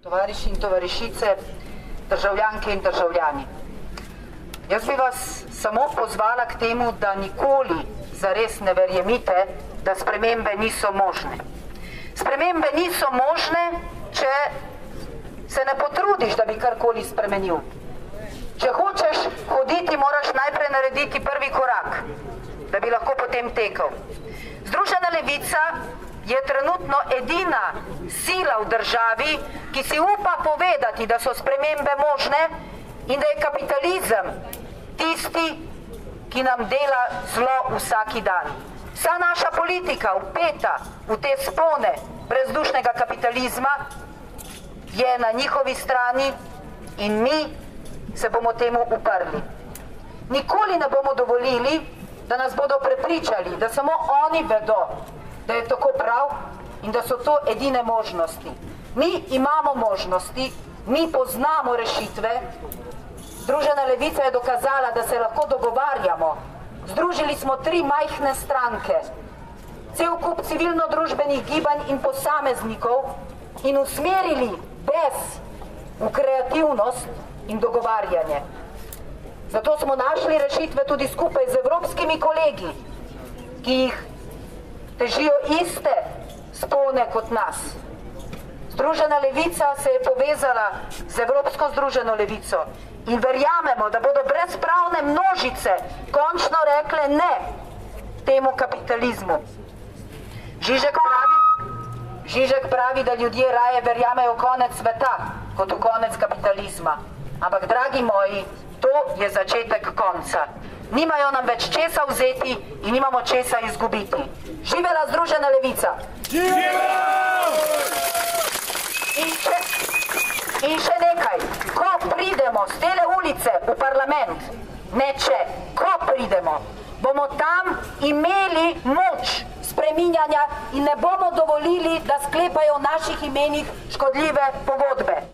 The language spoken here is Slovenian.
Tovariši in tovarišice, državljanke in državljani. Jaz bi vas samo pozvala k temu, da nikoli zares ne verjemite, da spremembe niso možne. Spremembe niso možne, če se ne potrudiš, da bi karkoli spremenil. Če hočeš hoditi, moraš najprej narediti prvi korak, da bi lahko potem tekel. Združena levica je trenutno edina sila v državi, ki si upa povedati, da so spremembe možne in da je kapitalizem tisti, ki nam dela zlo vsaki dan. Vsa naša politika vpeta v te spone brezdušnega kapitalizma je na njihovi strani in mi se bomo temu uprli. Nikoli ne bomo dovolili, da nas bodo prepričali, da samo oni vedo, da je tako prav in da so to edine možnosti. Mi imamo možnosti, mi poznamo rešitve. Združena levica je dokazala, da se lahko dogovarjamo. Združili smo 3 majhne stranke, cel kup civilno-družbenih gibanj in posameznikov in usmerili bes v kreativnost in dogovarjanje. Zato smo našli rešitve tudi skupaj z evropskimi kolegi, ki jih težijo iste spone kot nas. Združena levica se je povezala z Evropsko združeno levico in verjamemo, da bodo brezpravne množice končno rekle ne temu kapitalizmu. Žižek pravi, da ljudje raje verjamejo v konec sveta kot v konec kapitalizma. Ampak, dragi moji, to je začetek konca. Nimajo nam več česa vzeti in nimamo česa izgubiti. Živela Združena levica! In še nekaj, ko pridemo z tele ulice v parlament, ne če, ko pridemo, bomo tam imeli moč spreminjanja in ne bomo dovolili, da sklepajo v naših imenih škodljive pogodbe.